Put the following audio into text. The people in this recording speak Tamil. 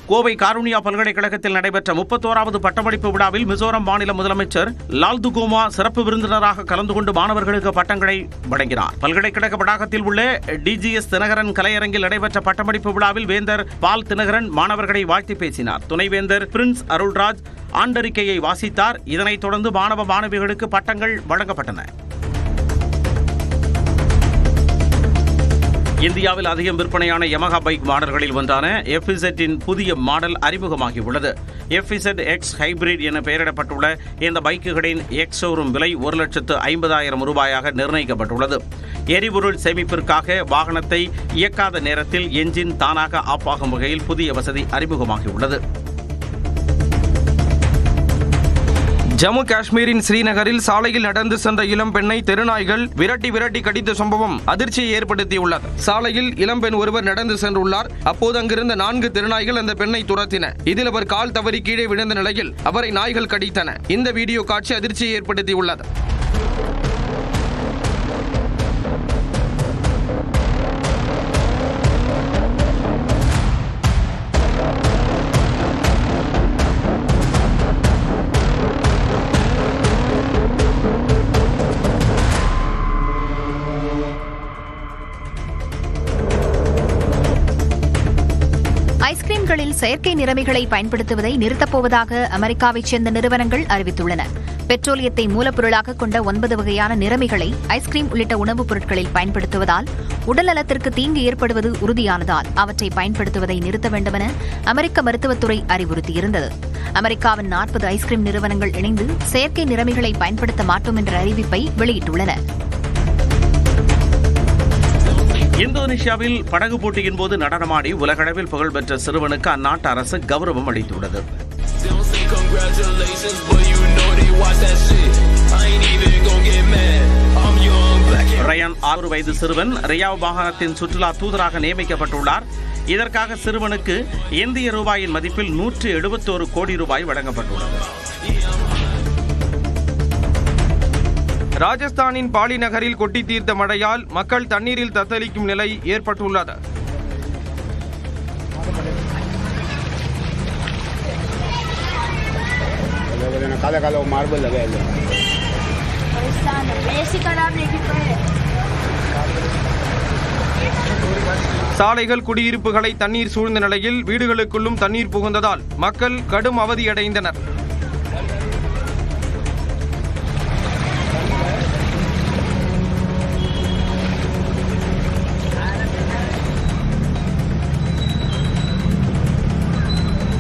கோவை காருண்யா பல்கலைக்கழகத்தில் நடைபெற்ற 31வது பட்டமளிப்பு விழாவில் மிசோரம் மாநில முதலமைச்சர் லால்துகோமா சிறப்பு விருந்தினராக கலந்து கொண்டு மாணவர்களுக்கு பட்டங்களை வழங்கினார். பல்கலைக்கழக வளாகத்தில் உள்ள டிஜிஎஸ் தினகரன் கலையரங்கில் நடைபெற்ற பட்டமளிப்பு விழாவில் வேந்தர் பால் தினகரன் மாணவர்களை வாழ்த்தி பேசினார். துணைவேந்தர் பிரின்ஸ் அருள்ராஜ் ஆண்டறிக்கையை வாசித்தார். இதனைத் தொடர்ந்து மாணவ மாணவிகளுக்கு பட்டங்கள் வழங்கப்பட்டன. இந்தியாவில் அதிகம் விற்பனையான யமஹா பைக் மாடல்களில் ஒன்றான FZ-இன் புதிய மாடல் அறிமுகமாகியுள்ளது. FZ-X ஹைபிரிட் என பெயரிடப்பட்டுள்ள இந்த பைக்குகளின் எக்ஸ் ஷோரூம் விலை ₹1,50,000 நிர்ணயிக்கப்பட்டுள்ளது. எரிபொருள் சேமிப்பிற்காக வாகனத்தை இயக்காத நேரத்தில் என்ஜின் தானாக ஆஃப் ஆகும் வகையில் புதிய வசதி அறிமுகமாகியுள்ளது. ஜம்மு காஷ்மீரின் ஸ்ரீநகரில் சாலையில் நடந்து சென்ற இளம் பெண்ணை தெருநாய்கள் விரட்டி கடித்த சம்பவம் அதிர்ச்சியை ஏற்படுத்தியுள்ளது. சாலையில் இளம்பெண் ஒருவர் நடந்து சென்றுள்ளார். அப்போது அங்கிருந்த 4 தெருநாய்கள் அந்த பெண்ணை துரத்தின. இதில் அவர் கால் தவறி கீழே விழுந்த நிலையில் அவரை நாய்கள் கடித்தன. இந்த வீடியோ காட்சி அதிர்ச்சியை ஏற்படுத்தியுள்ளது. ஐஸ்கிரீம்களில் செயற்கை நிறமிகளை பயன்படுத்துவதை நிறுத்தப்போவதாக அமெரிக்காவைச் சேர்ந்த நிறுவனங்கள் அறிவித்துள்ளன. பெட்ரோலியத்தை மூலப்பொருளாக கொண்ட 9 வகையான நிறமிகளை ஐஸ்கிரீம் உள்ளிட்ட உணவுப் பொருட்களில் பயன்படுத்துவதால் உடல் நலத்திற்கு தீங்கு ஏற்படுவது உறுதியானதால் அவற்றை பயன்படுத்துவதை நிறுத்த வேண்டுமென அமெரிக்க மருத்துவத்துறை அறிவுறுத்தியிருந்தது. அமெரிக்காவின் 40 ஐஸ்கிரீம் நிறுவனங்கள் இணைந்து செயற்கை நிறமிகளை பயன்படுத்த மாட்டோம் என்ற அறிவிப்பை வெளியிட்டுள்ளன. இந்தோனேஷியாவில் படகு போட்டியின் போது நடனமாடி உலகளவில் புகழ்பெற்ற சிறுவனுக்கு அந்நாட்டு அரசு கௌரவம் அளித்துள்ளது. ரயான் 6 வயது சிறுவன் ரியாவ் மாகாணத்தின் சுற்றுலா தூதராக நியமிக்கப்பட்டுள்ளார். இதற்காக சிறுவனுக்கு இந்திய ரூபாயின் மதிப்பில் ₹171 கோடி வழங்கப்பட்டுள்ளது. ராஜஸ்தானின் பாலி நகரில் கொட்டி தீர்த்த மழையால் மக்கள் தண்ணீரில் தத்தளிக்கும் நிலை ஏற்பட்டுள்ளது. சாலைகள் குடியிருப்புகளை தண்ணீர் சூழ்ந்த நிலையில் வீடுகளுக்குள்ளும் தண்ணீர் புகுந்ததால் மக்கள் கடும் அவதியடைந்தனர்.